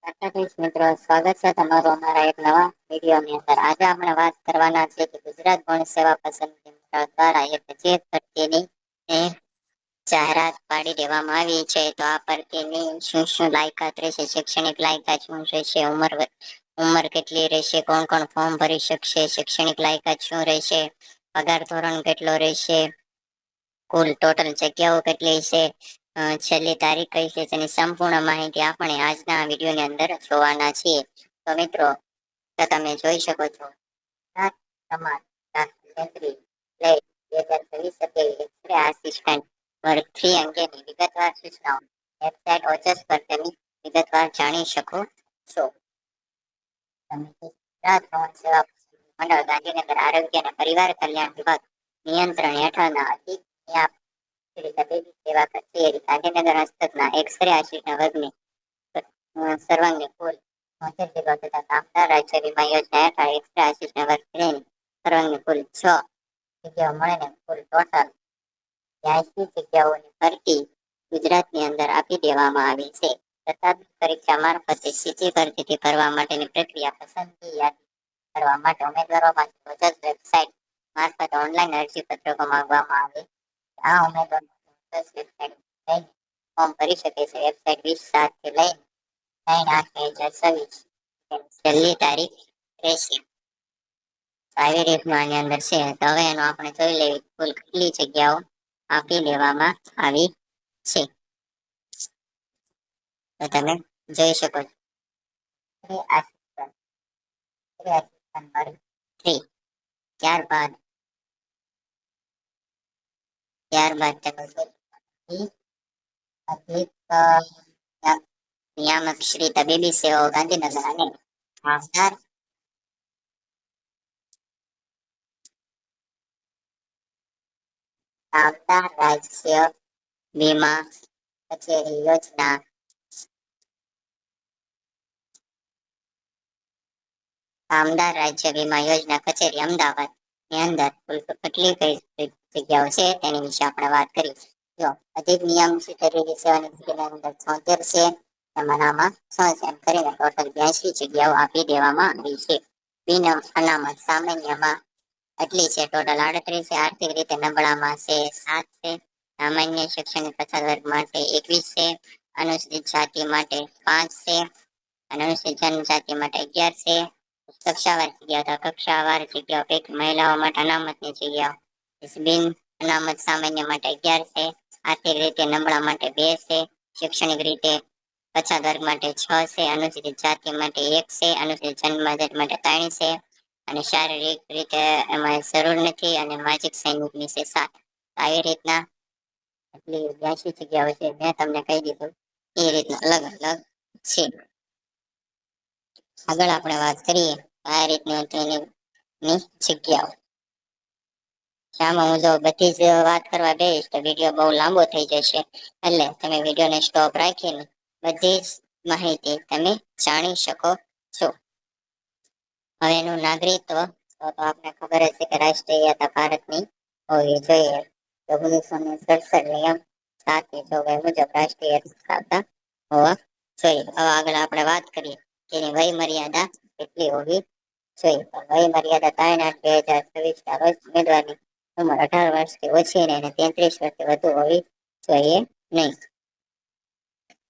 મિત્રો, સ્વાગત છે તમારું અમારા એક નવા વિડીયોની અંદર. આજે આપણે વાત કરવાના છે કે ગુજરાત ગૌણ સેવા પસંદગી મંડળ દ્વારા એક જે ભરતીની જાહેરાત પાડી દેવામાં આવી છે. તો આ ભરતીની શું શું લાયકાત રહેશે, શૈક્ષણિક લાયકાત શું રહેશે, ઉંમર કેટલી રહેશે, કોણ કોણ ફોર્મ ભરી શકશે, શૈક્ષણિક લાયકાત શું રહેશે, પગાર ધોરણ કેટલો રહેશે, કુલ ટોટલ જગ્યાઓ કેટલી છે, છેલ્લી તારીખ કઈ છે, તેની સંપૂર્ણ માહિતી આપણે આજના વિડીયોની અંદર જોવાના છીએ. તો મિત્રો, તો તમે જોઈ શકો છો સમાજ શાસ્ત્રી લઈ 2023 આસિસ્ટન્ટ વર્ગ 3 અંગેની વિગતવાર સૂચનાઓ વેબસાઇટ ઓચસ પર તેની વિગતવાર જાણી શકો છો. ગુજરાત ગૌણ સેવા મંડળ ગાંધીનગર આરોગ્ય અને પરિવાર કલ્યાણ વિભાગ નિયંત્રણ હેઠળના અધિક તબીબી સેવા કચેરી ગાંધીનગર હસ્તકના એક્સ-રે આસિસ્ટન્ટ વર્ગની સર્વાંગી કુલ 73 જગ્યાઓ તથા કામદાર રાજ્ય વીમા યોજના હેઠળ એક્સ-રે આસિસ્ટન્ટ વર્ગ 3 સર્વાંગી કુલ 6 જગ્યાઓ મળીને કુલ ટોટલ 82 જગ્યાઓની ભરતી ગુજરાતની અંદર આપી દેવામાં આવી છે. તથાપિ પરીક્ષા મારફતે સીધી ભરતીથી ભરવા માટેની પ્રક્રિયા પસંદગી યાદી કરવા માટે ઉમેદવારોમાંથી ઓજસ વેબસાઇટ મારફતે ઓનલાઈન અરજી પત્રકો માંગવામાં આવે. આ ઉમેદવારો ઓજસ વેબસાઇટ લઈને ફોર્મ ભરી શકે છે. વેબસાઇટ 20/7 થી લઈને 9/8/2026 છેલ્લી તારીખ રહેશે. આવી રીતનું આની અંદર છે. તો હવે એનો આપણે જોઈ લેવી કુલ કેટલી જગ્યાઓ આપી દેવામાં આવી છે. તો તમે જોઈ શકો છો. ત્યારબાદ અધિક નિયામક શ્રી તબીબી સેવાઓ ગાંધીનગર અને કામદાર રાજ્ય વીમા કચેરી યોજના કામદાર રાજ્ય વીમા યોજના કચેરી અમદાવાદ ની અંદર કુલ કેટલી કઈ જગ્યાઓ છે તેની વિશે આપણે વાત કરી. જો અધિક નિયમ તબીબી સેવાની અંદર 76 છે. એમાં નામાં 6 એમ કરીને ટોટલ 82 જગ્યાઓ આપી દેવામાં આવી છે. બિન અનામત સામાન્યમાં એટલી છે ટોટલ 38 છે. આર્થિક રીતે નબળામાં છે 7 છે. સામાન્ય શૈક્ષણિક પછાત વર્ગ માટે 21 છે. અનુસૂચિત જાતિ માટે 5 છે. અનુસૂચિત જનજાતિ માટે 11 છે. કક્ષાવાર જગ્યાઓ કક્ષાવાર જગ્યાઓ પૈકી મહિલાઓ માટે અનામતની જગ્યાઓ બિન અનામત સામાન્ય માટે 11 છે. આર્થિક રીતે નબળા માટે 2 છે. શૈક્ષણિક રીતે પછાત વર્ગ માટે 6 છે. અનુસૂચિત જાતિ માટે 1 છે. અનુસૂચિત જનજાતિ માટે 3 છે. અને શારીરિક રીતે એમાં જરૂર નથી. અને માનસિક સૈનિકની છે 7. આવી રીતના એટલી 82 જગ્યાઓ છે. મેં તમને કહી દીધું એ રીતના અલગ અલગ છે. આગળ આપણે વાત કરીએ આ રીતની જગ્યાઓ. આમાં હું જો બધી જ વાત કરવા બેસીશ તો વિડીયો બહુ લાંબો થઈ જશે. એટલે તમે વિડીયોને સ્ટોપ રાખીને બધી જ માહિતી તમે જાણી શકો છો. હવે એનું નાગરિકત્વ તો આપને ખબર જ છે કે રાષ્ટ્રીયતા ભારતની હોવી જોઈએ. 1967 નિયમ 7 ની જોગવાઈ મુજબ રાષ્ટ્રીય ધરાવતા હોવા જોઈએ. હવે આગળ આપણે વાત કરીએ કે એની વય મર્યાદા કેટલી હોવી જોઈએ. વય મર્યાદા 3/8/2026 ના રોજ ઉમેદવારની ઉંમર 18 વર્ષથી ઓછી અને 33 વર્ષથી વધુ હોવી જોઈએ નહીં.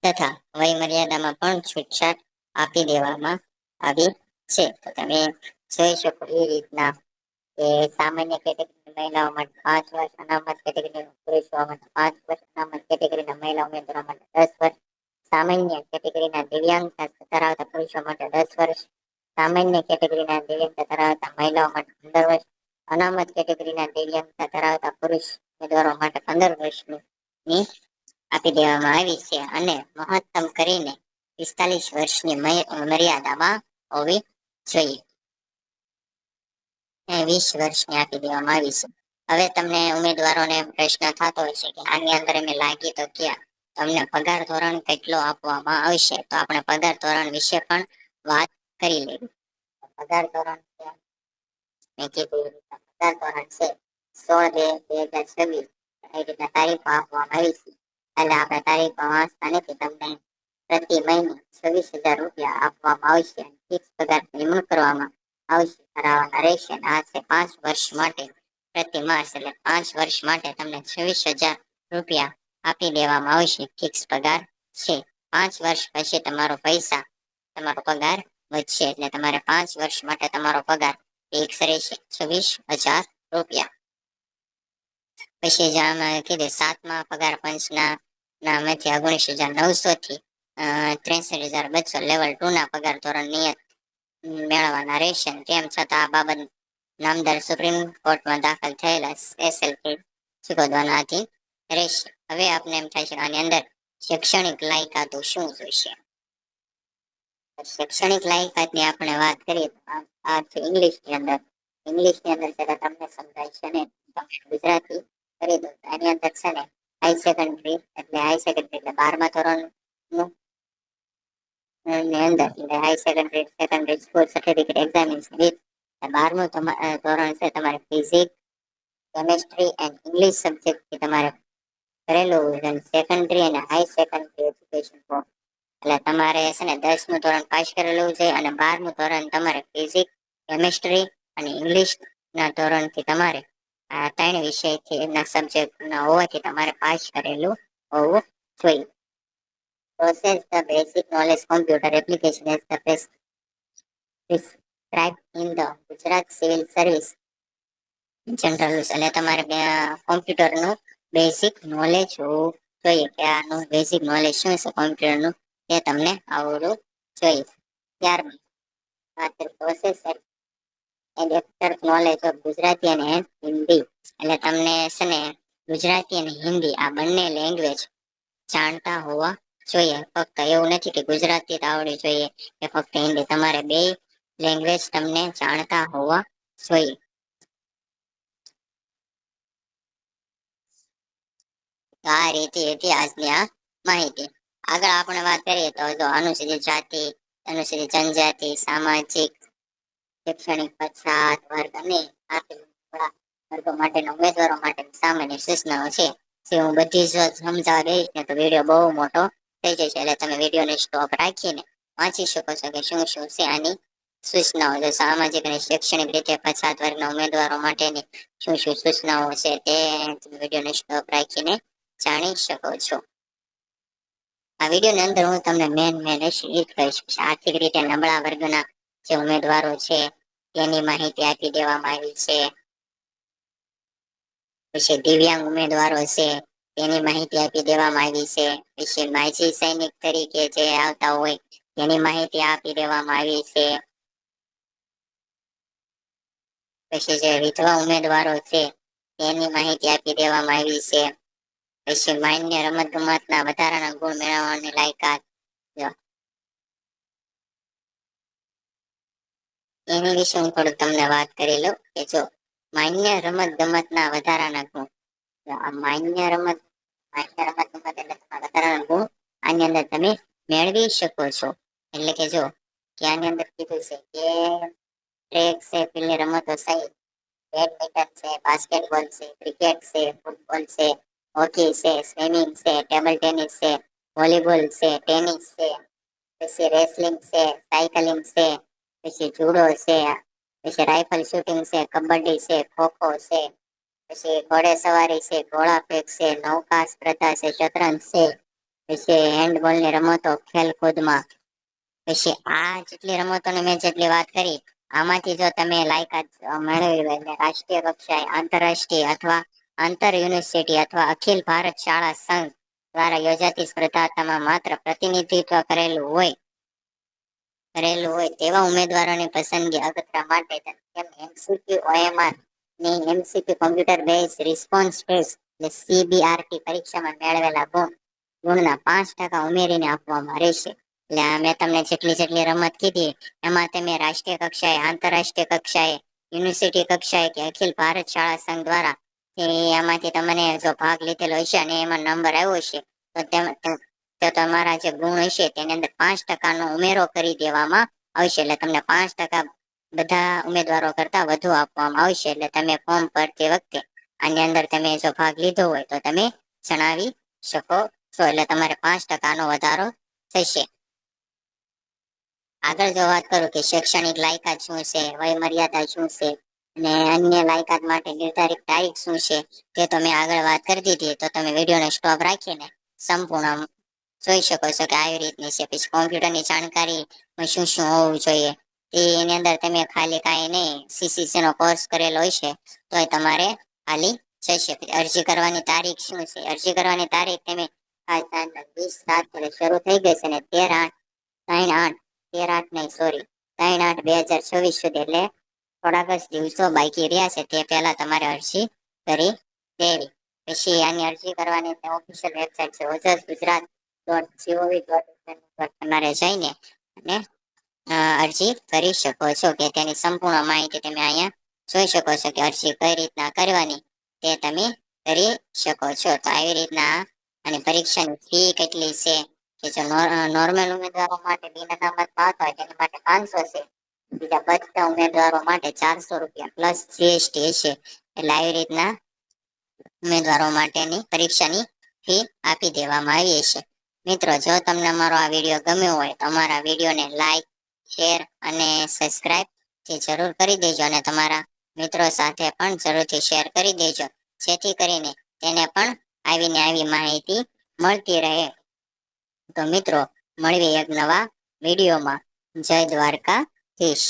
તથા વય મર્યાદામાં પણ છૂટછાટ આપી દેવામાં આવી છે. તો તમે જોઈ શકો એ રીતના કે સામાન્ય કેટેગરી મહિલાઓ માટે 5 વર્ષ, અનામત કેટેગરી પુરુષો માટે 5 વર્ષ, અનામત કેટેગરીના મહિલા ઉમેદવારો માટે 10 વર્ષ, સામાન્ય કેટેગરીના દિવ્યાંગતા ધરાવતા પુરુષો માટે 10 વર્ષ, સામાન્ય કેટેગરીના દિવ્યાંગતા ધરાવતા મહિલાઓ માટે 15 વર્ષ, અનામત કેટેગરીના દિવ્યાંગતા ધરાવતા પુરુષ ઉમેદવારો માટે 15 વર્ષની આપી દેવામાં આવી છે. અને મહત્તમ કરીને 45 વર્ષની મર્યાદામાં હોવી જોઈએ. 20 વર્ષની આપી દેવામાં આવી છે. હવે તમને ઉમેદવારોને પ્રશ્ન થતો હશે કે આની અંદર અમે લાગી તો ક્યાં, તમને પગાર ધોરણ કેટલો આપવામાં આવશે. તો આપણે પગાર ધોરણ વિશે પણ વાત કરી લેવી. પગાર ધોરણ મેં કીધું પગાર ધોરણ છે 16/2/2026 એ રીતના તારીખો આપવામાં આવી છે. એટલે આપણે તારીખો વાંચતા નથી, તમને પ્રતિ મહિને 26,000 રૂપિયા આપવામાં આવશે. ફિક્સ પગાર નિમણૂક કરવામાં આવશે, કરાવવાના રહેશે. આ છે 5 વર્ષ માટે પ્રતિ માસ, એટલે 5 વર્ષ માટે તમને 26,000 રૂપિયા આપી દેવામાં આવશે. ફિક્સ પગાર છે. 5 વર્ષ પછી તમારો પગાર વધશે, એટલે તમારે 5 વર્ષ માટે તમારો પગાર ફિક્સ રહેશે 26,000 રૂપિયા. પછી જે આમાં કીધું 7મા પગાર પંચના નામેથી 19,900 થી 63,200 લેવલ 2 ના પગાર ધોરણ નિયત મેળવવાના રહેશે. તેમ છતાં આ બાબત નામદાર સુપ્રીમ કોર્ટમાં દાખલ થયેલા SLP ચુકાદાના આધીન રહેશે. હવે આપને એમ થાય છે આની અંદર શૈક્ષણિક લાયકાતો શું જોઈશે. શૈક્ષણિક લાયકાતની આપણે વાત કરીએ તો આ છે ઇંગ્લિશની અંદર જરા તમને સમજાય છે ને તમે ગુજરાતી કરી દો. એની અંદર છે ને હાઈ સેકન્ડરી એટલે 12મા ધોરણનું ની અંદર એટલે high secondary school certificate examination with 12મું ધોરણ છે તમારે ફિઝિક્સ, કેમેસ્ટ્રી એન્ડ ઇંગ્લિશ સબ્જેક્ટથી તમારે કરેલું. સેકન્ડરી અને હાઈ સેકન્ડરી એજ્યુકેશન બોર્ડ એટલે તમારે છે ને 10મું ધોરણ પાસ કરેલું છે અને 12મું ધોરણ તમારે ફિઝિક્સ, કેમેસ્ટ્રી અને ઇંગ્લિશ ના ધોરણથી તમારે આ 3 વિષયથી એના સબ્જેક્ટના હોવાથી તમારે પાસ કરેલું હોવું જોઈએ. Process the basic knowledge computer application as the prescribed in the Gujarat Civil Service General Rules. એટલે તમારે કોમ્પ્યુટરનું બેઝિક નોલેજ હોવું જોઈએ કે આનું બેઝિક નોલેજ શું છે કોમ્પ્યુટરનું તે તમને આવડવું જોઈએ. ત્યારબાદ process and actor knowledge of Gujarati અને હિન્દી એટલે તમને છે ને ગુજરાતી અને હિન્દી આ બંને લેંગ્વેજ જાણતા હોવા જોઈએ. ફક્ત એવું નથી કે ગુજરાતી જ આવડવી જોઈએ કે ફક્ત હિન્દી, તમારે બે લેંગ્વેજ તમને જાણતા હોવા જોઈએ. આ રીતે ઇતિહાસની આ માહિતી. આગળ આપણે વાત કરીએ તો જો અનુસૂચિત જાતિ, અનુસૂચિત જનજાતિ, સામાજિક શૈક્ષણિક પછાત વર્ગ અને આર્થિક વર્ગો માટેના ઉમેદવારો માટે સામાન્ય સૂચનાઓ છે. જે હું બધી જ સમજાવવા દઈશ ને તો વિડીયો બહુ મોટો થઈ જશે, એટલે તમે વિડીયોને સ્ટોપ રાખીને વાંચી શકો છો કે શું શું છે આની સૂચનાઓ. જો સામાજિક અને શૈક્ષણિક રીતે પછાત વર્ગના ઉમેદવારો માટેની શું શું સૂચનાઓ છે તે વિડીયોને સ્ટોપ રાખીને જાણી શકો છો. આ વિડીયોની અંદર હું તમને મેન એ જ કહીશ. આર્થિક રીતે નબળા વર્ગના જે ઉમેદવારો છે તેની માહિતી આપી દેવામાં આવી છે. પછી દિવ્યાંગ ઉમેદવારો છે તેની માહિતી આપી દેવામાં આવી છે. પછી માજી સૈનિક તરીકે જે આવતા હોય તેની માહિતી આપી દેવામાં આવી છે. પછી જે વિધવા ઉમેદવારો છે તેની માહિતી આપી દેવામાં આવી છે. પછી માન્ય રમત ગમતના વધારાના ગુણ મેળવવાની લાયકાત એની વિશે હું થોડું તમને વાત કરી લઉં કે જો માન્ય રમત ગમતના વધારાના ગુણ, માન્ય રમત ગમત એટલે વધારાના ગુણ આની અંદર તમે મેળવી શકો છો. એટલે કે જો કે આની અંદર કીધું છે કે ટ્રેક છે, ફિલ્ડની રમતો સહિત બેડમિન્ટન છે, બાસ્કેટબોલ છે, ક્રિકેટ છે, ફૂટબોલ છે, હોકી છે, સ્વિમિંગ છે, ટેબલ ટેનિસ છે, વોલીબોલ છે, ટેનિસ છે, પછી રેસલિંગ છે, સાયકલિંગ છે, પછી જુડો છે, પછી રાઇફલ શૂટિંગ છે, કબડ્ડી છે, ખોખો છે, પછી ઘોડે સવારી છે, ગોળા ફેંક છે, નૌકા સ્પર્ધા છે, શતરંજ છે, પછી હેન્ડબોલની રમતો ખેલકૂદમાં. પછી આ જેટલી રમતોની મેં જેટલી વાત કરી આમાંથી જો તમે લાયકાત મેળવી હોય રાષ્ટ્રીય કક્ષાએ, આંતરરાષ્ટ્રીય અથવા આંતર યુનિવર્સિટી અથવા અખિલ ભારત શાળા સંઘ દ્વારા યોજાતી સ્પર્ધામાં માત્ર પ્રતિનિધિત્વ કરેલું હોય તેવા ઉમેદવારોની પસંદગી અગત્ય માટે MCQ OMR ની MCQ computer base response test એટલે CBRT પરીક્ષામાં મેળવેલા ગુણના 5% ઉમેરીને આપવામાં રહેશે. એટલે મેં તમને જેટલી રમત કીધી એમાં તમે રાષ્ટ્રીય કક્ષાએ, આંતરરાષ્ટ્રીય કક્ષાએ, યુનિવર્સિટી કક્ષાએ કે અખિલ ભારત શાળા સંઘ દ્વારા એમાંથી તમને જો ભાગ લીધેલો હશે અને એમાં નંબર આવ્યો હશે તો તમારા જે ગુણ હશે તેની અંદર 5% નો ઉમેરો કરી દેવામાં આવશે. એટલે તમને 5% બધા ઉમેદવારો કરતા વધુ આપવામાં આવશે. એટલે તમે ફોર્મ ભરતી વખતે આની અંદર તમે જો ભાગ લીધો હોય તો તમે જણાવી શકો છો. એટલે તમારે 5% નો વધારો થશે. આગળ જો વાત કરું કે શૈક્ષણિક લાયકાત શું છે, વય મર્યાદા શું છે અને અન્ય લાયકાત માટે નિર્ધારિત તારીખ શું છે, તે તમે આગળ વાત કરી દીધી. તો તમે વિડીયોને સ્ટોપ રાખીને સંપૂર્ણ જોઈ શકો છો કે આવી રીતની છે. પછી કોમ્પ્યુટરની જાણકારી શું શું હોવું જોઈએ, એની અંદર તમે ખાલી કાંઈ નહીં સીસીસી નો કોર્સ કરેલો હોય છે તો એ તમારે ખાલી જશે. અરજી કરવાની તારીખ શું છે? અરજી કરવાની તારીખ તમે 20/7 શરૂ થઈ ગઈ છે ને 13/8 13/8 નહીં, સોરી, 3/8/2024 સુધી, એટલે થોડાક જ દિવસો બાકી રહ્યા છે. તે પહેલા તમારે અરજી કરી દેવી. પછી આની અરજી કરવાની ઓફિશિયલ વેબસાઇટ છે ojas.gujarat.gov.in પર તમારે જઈને અને અરજી કરી શકો છો. કે તેની સંપૂર્ણ માહિતી તમે અહીંયા જોઈ શકો છો કે અરજી કઈ રીતના કરવાની તે તમે કરી શકો છો. તો આવી રીતના અને પરીક્ષાની ફી કેટલી છે કે જો નોર્મલ ઉમેદવારો માટે બિન અનામત પાસ હોય તેની માટે 500 છે. બીજા બધા ઉમેદવારો માટે 400 રૂપિયા પ્લસ જીએસટી છે. એટલે આવી રીતના ઉમેદવારો માટેની પરીક્ષાની ફી આપી દેવામાં આવી છે. મિત્રો, જો તમને અમારો આ વિડીયો ગમ્યો હોય તો અમારા વિડીયોને લાઈક, શેર અને સબસ્ક્રાઇબ જરૂર કરી દેજો અને તમારા મિત્રો સાથે પણ જરૂરથી શેર કરી દેજો, જેથી કરીને તેને પણ આવીને આવી માહિતી મળતી રહે. તો મિત્રો, મળીએ એક નવા વિડીયોમાં. જય દ્વારકાધીશ.